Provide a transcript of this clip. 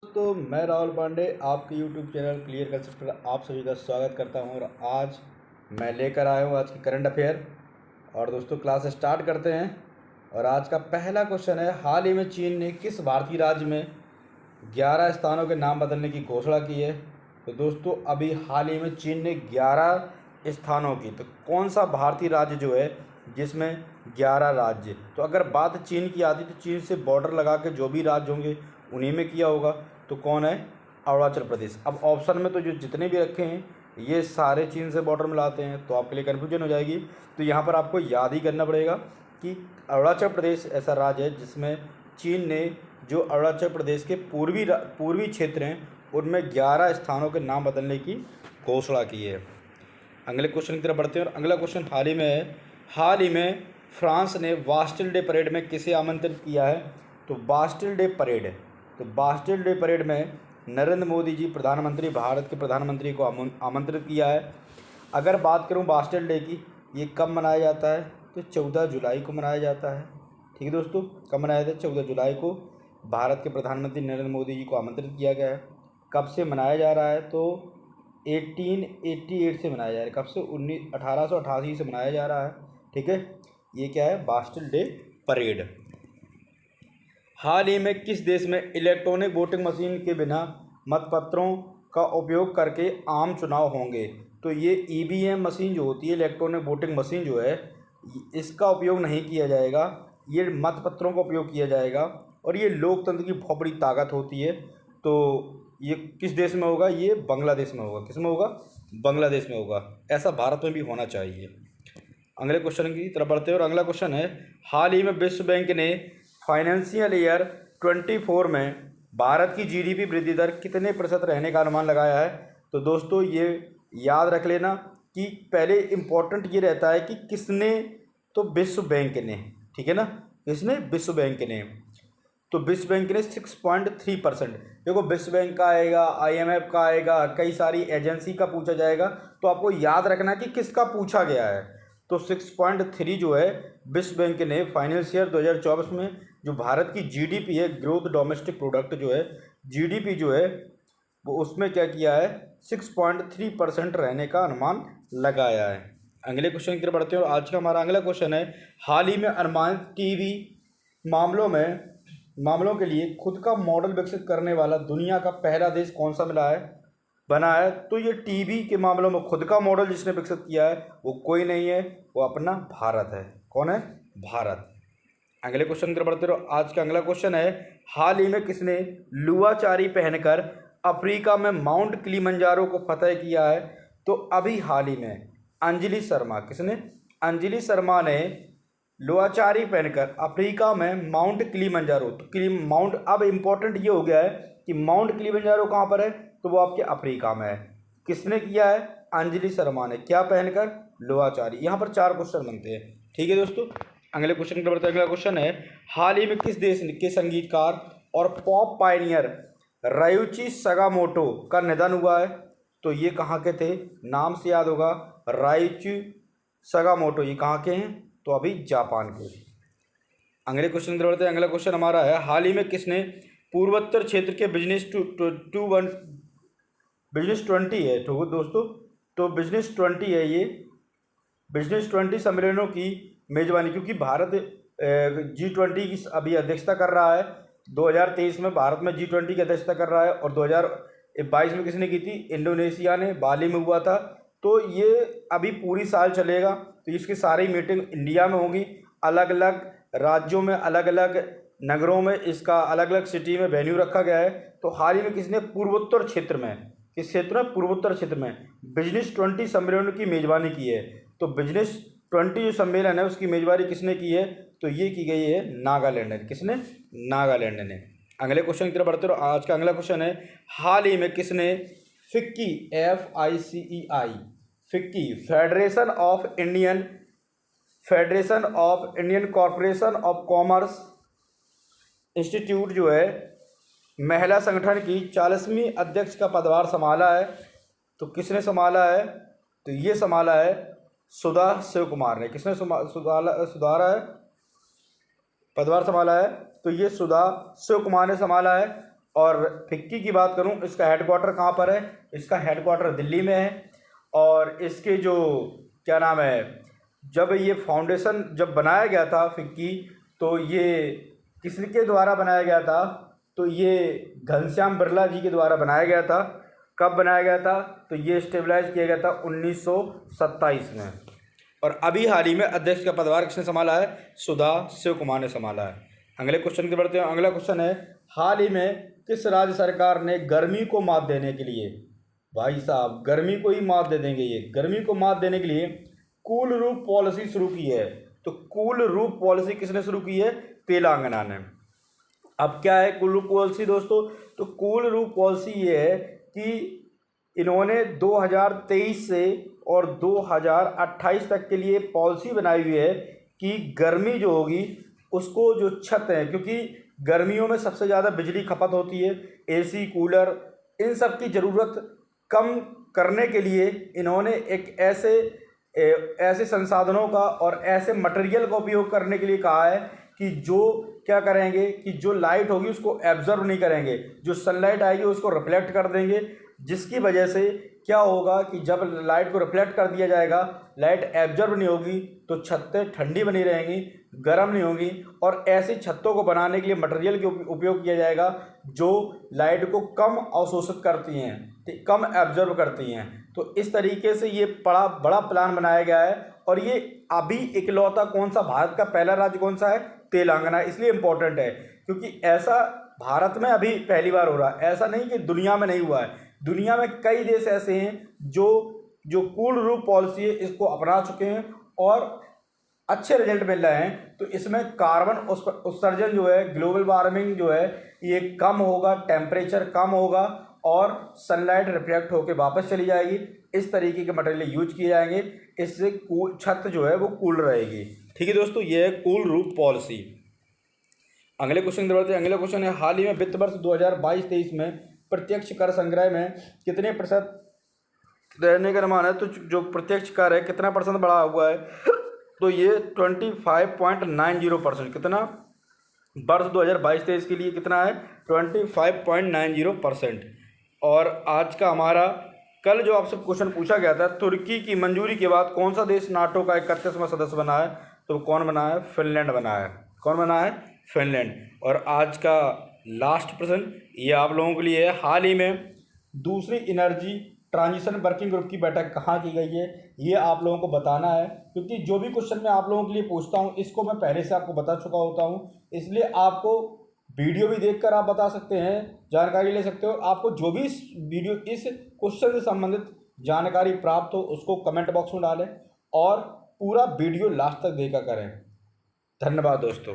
दोस्तों मैं राहुल पांडे आपके YouTube चैनल क्लियर कंसेप्ट पर आप सभी का स्वागत करता हूं। और आज मैं लेकर आया हूं आज की करंट अफेयर। और दोस्तों क्लास स्टार्ट करते हैं। और आज का पहला क्वेश्चन है, हाल ही में चीन ने किस भारतीय राज्य में 11 स्थानों के नाम बदलने की घोषणा की है? तो दोस्तों अभी हाल ही में चीन ने 11 स्थानों की, तो कौन सा भारतीय राज्य जो है जिसमें 11 राज्य? तो अगर बात चीन की आती तो चीन से बॉर्डर लगा के जो भी राज्य होंगे उन्हीं में किया होगा। तो कौन है? अरुणाचल प्रदेश। अब ऑप्शन में तो जो जितने भी रखे हैं ये सारे चीन से बॉर्डर मिलाते हैं, तो आपके लिए कन्फ्यूजन हो जाएगी। तो यहाँ पर आपको याद ही करना पड़ेगा कि अरुणाचल प्रदेश ऐसा राज्य है जिसमें चीन ने जो अरुणाचल प्रदेश के पूर्वी क्षेत्र हैं उनमें 11 स्थानों के नाम बदलने की घोषणा की है। अगले क्वेश्चन की तरफ बढ़ते हैं। और अगला क्वेश्चन हाल ही में है, हाल ही में फ्रांस ने बास्टिल डे परेड में किसे आमंत्रित किया है? तो बास्टिल डे परेड, तो बास्टिल डे परेड में नरेंद्र मोदी जी प्रधानमंत्री, भारत के प्रधानमंत्री को आमंत्रित किया है। अगर बात करूं बास्टिल डे की, ये कब मनाया जाता है? तो 14 जुलाई को मनाया जाता है। ठीक है दोस्तों, कब मनाया जाता है? 14 जुलाई को भारत के प्रधानमंत्री नरेंद्र मोदी जी को आमंत्रित किया गया है। कब से मनाया जा रहा है? तो 1888 से मनाया जा रहा है। कब से? 1888 से मनाया जा रहा है। ठीक है, ये क्या है? Bastille day parade. हाल ही में किस देश में इलेक्ट्रॉनिक वोटिंग मशीन के बिना मतपत्रों का उपयोग करके आम चुनाव होंगे? तो ये ईवीएम मशीन जो होती है, इलेक्ट्रॉनिक वोटिंग मशीन जो है, इसका उपयोग नहीं किया जाएगा, ये मतपत्रों का उपयोग किया जाएगा। और ये लोकतंत्र की बहुत बड़ी ताकत होती है। तो ये किस देश में होगा? ये बांग्लादेश में होगा। किस में होगा? बांग्लादेश में होगा। ऐसा भारत में भी होना चाहिए। अगले क्वेश्चन की तरफ बढ़ते हैं। और अगला क्वेश्चन है, हाल ही में विश्व बैंक ने फाइनेंशियल ईयर 24 में भारत की जीडीपी वृद्धि दर कितने प्रतिशत रहने का अनुमान लगाया है? तो दोस्तों ये याद रख लेना कि पहले इम्पोर्टेंट ये रहता है कि किसने, तो विश्व बैंक ने। ठीक है ना, किसने? विश्व बैंक ने। तो विश्व बैंक ने 6.3%। देखो विश्व बैंक का आएगा, आईएमएफ का आएगा, कई सारी एजेंसी का पूछा जाएगा, तो आपको याद रखना कि किसका पूछा गया है। तो 6.3 जो है विश्व बैंक ने फाइनेंशियल ईयर 2024 में जो भारत की जीडीपी है, ग्रोथ डोमेस्टिक प्रोडक्ट जो है, जीडीपी जो है, वो उसमें क्या किया है? 6.3% रहने का अनुमान लगाया है। अगले क्वेश्चन की तरफ बढ़ते हैं। और आज का हमारा अगला क्वेश्चन है, हाल ही में अनुमानित टीवी मामलों के लिए खुद का मॉडल विकसित करने वाला दुनिया का पहला देश कौन सा बना है? तो ये टीबी के मामलों में खुद का मॉडल जिसने विकसित किया है वो कोई नहीं है, वो अपना भारत है। कौन है? भारत। अगले क्वेश्चन की तरफ बढ़ते रहो। आज का अगला क्वेश्चन है, हाल ही में किसने लुआचारी पहनकर अफ्रीका में माउंट किलिमंजारो को फतह किया है? तो अभी हाल ही में अंजलि शर्मा। किसने? अंजलि शर्मा ने लुआचारी पहनकर अफ्रीका में माउंट किलिमंजारो, तो माउंट, अब इम्पोर्टेंट ये हो गया है कि माउंट किलिमंजारो कहाँ पर है? तो वो आपके अफ्रीका में है। किसने किया है? अंजलि शर्मा ने। क्या पहनकर? लुआचारी। यहाँ पर 4 क्वेश्चन बनते हैं। ठीक है दोस्तों, अगले क्वेश्चन की तरफ बढ़ते हैं। अगला क्वेश्चन है, हाल ही में किस देश के संगीतकार और पॉप पायनियर रायुची सगामोटो का निधन हुआ है? तो ये कहाँ के थे? नाम से याद होगा, रायुची सगामोटो। ये कहाँ के हैं? तो अभी जापान के। अगले क्वेश्चन की तरफ बढ़ते हैं। अगला क्वेश्चन हमारा है, हाल ही में किसने पूर्वोत्तर क्षेत्र के बिजनेस 20 है तो दोस्तों, तो बिजनेस 20 है ये, बिजनेस 20 सम्मेलनों की मेजबानी, क्योंकि भारत G20 की अभी अध्यक्षता कर रहा है। 2023 में भारत में G20 की अध्यक्षता कर रहा है, और 2022 में किसने की थी? इंडोनेशिया ने, बाली में हुआ था। तो ये अभी पूरी साल चलेगा। तो इसकी सारी मीटिंग इंडिया में होगी, अलग अलग राज्यों में, अलग अलग नगरों में, इसका अलग अलग सिटी में वेन्यू रखा गया है। तो हाल ही में किसने पूर्वोत्तर क्षेत्र में, किस क्षेत्र में? पूर्वोत्तर क्षेत्र में बिजनेस 20 सम्मेलन की मेजबानी की है। तो बिजनेस 20 जो सम्मेलन है उसकी मेजबानी किसने की है? तो ये की गई है नागालैंड ने। किसने? नागालैंड ने। अगले क्वेश्चन की तरफ बढ़ते रहो। आज का अगला क्वेश्चन है, हाल ही में किसने FICCI, FICEI, FICCI, federation of Indian corporation of commerce institute जो है, महिला संगठन की 40वीं अध्यक्ष का पदभार संभाला है? तो किसने संभाला है? तो ये संभाला है सुधा शिव कुमार ने। किसने सुधारा है? पदभार संभाला है? तो ये सुधा शिव कुमार ने संभाला है। और फिक्की की बात करूं, इसका हेडक्वार्टर कहाँ पर है? इसका हेडक्वार्टर दिल्ली में है। और इसके जो क्या नाम है, जब ये फाउंडेशन जब बनाया गया था फिक्की, तो ये किसके द्वारा बनाया गया था? तो ये घनश्याम बिरला जी के द्वारा बनाया गया था। कब बनाया गया था? तो ये स्टेबलाइज किया गया था 1927 में। और अभी हाल ही में अध्यक्ष का पदभार किसने संभाला है? सुधा शिव कुमार ने संभाला है। अगले क्वेश्चन की बढ़ते हैं। अगला क्वेश्चन है, हाल ही में किस राज्य सरकार ने गर्मी को मात देने के लिए, भाई साहब गर्मी को ही मात दे देंगे ये, गर्मी को मात देने के लिए कूल रूफ पॉलिसी शुरू की है? तो कूल रूफ पॉलिसी किसने शुरू की है? तेलंगाना ने। अब क्या है कूल रूफ पॉलिसी दोस्तों? तो कूल रूफ पॉलिसी ये है कि इन्होंने 2023 से और 2028 तक के लिए पॉलिसी बनाई हुई है कि गर्मी जो होगी उसको जो छत है, क्योंकि गर्मियों में सबसे ज़्यादा बिजली खपत होती है, एसी कूलर इन सब की ज़रूरत कम करने के लिए इन्होंने एक ऐसे संसाधनों का और ऐसे मटेरियल का उपयोग करने के लिए कहा है कि जो क्या करेंगे कि जो लाइट होगी उसको एब्जर्व नहीं करेंगे, जो सनलाइट आएगी उसको रिफ्लेक्ट कर देंगे, जिसकी वजह से क्या होगा कि जब लाइट को रिफ्लेक्ट कर दिया जाएगा, लाइट एब्जर्व नहीं होगी तो छतें ठंडी बनी रहेंगी, गर्म नहीं होंगी। और ऐसी छतों को बनाने के लिए मटेरियल का उपयोग किया जाएगा जो लाइट को कम अवशोषित करती हैं, कम एब्जर्व करती हैं। तो इस तरीके से ये बड़ा प्लान बनाया गया है। और ये अभी इकलौता कौन सा, भारत का पहला राज्य कौन सा है? तेलंगाना। इसलिए इम्पोर्टेंट है क्योंकि ऐसा भारत में अभी पहली बार हो रहा है, ऐसा नहीं कि दुनिया में नहीं हुआ है। दुनिया में कई देश ऐसे हैं जो कूल रूफ पॉलिसी है इसको अपना चुके हैं और अच्छे रिजल्ट मिल रहे हैं। तो इसमें कार्बन उत्सर्जन जो है, ग्लोबल वार्मिंग जो है ये कम होगा, टेम्परेचर कम होगा और सनलाइट रिफ्लेक्ट होकर वापस चली जाएगी। इस तरीके के मटेरियल यूज किए जाएंगे, इससे छत जो है वो कूल रहेगी। ठीक है दोस्तों, ये है कूल रूफ पॉलिसी। अगले क्वेश्चन की बढ़ते हैं। अगला क्वेश्चन है, हाल ही में वित्त वर्ष 2022-23 में प्रत्यक्ष कर संग्रह में कितने % रहने का अनुमान है? तो जो प्रत्यक्ष कर है कितना % बढ़ा हुआ है? तो ये 25.90%। कितना? वर्ष 2022-23 के लिए कितना है? 25.90%। और आज का हमारा कल जो आपसे क्वेश्चन पूछा गया था, तुर्की की मंजूरी के बाद कौन सा देश नाटो का 31वां सदस्य बना है? तो कौन बना है? फिनलैंड बना है। कौन बना है? फिनलैंड। और आज का लास्ट प्रश्न ये आप लोगों के लिए है, हाल ही में दूसरी एनर्जी ट्रांजिशन वर्किंग ग्रुप की बैठक कहाँ की गई है? ये आप लोगों को बताना है, क्योंकि जो भी क्वेश्चन मैं आप लोगों के लिए पूछता हूँ इसको मैं पहले से आपको बता चुका होता हूँ, इसलिए आपको वीडियो भी देखकर आप बता सकते हैं, जानकारी ले सकते हो। आपको जो भी इस क्वेश्चन से संबंधित जानकारी प्राप्त हो उसको कमेंट बॉक्स में डालें और पूरा वीडियो लास्ट तक देखा करें। धन्यवाद दोस्तों।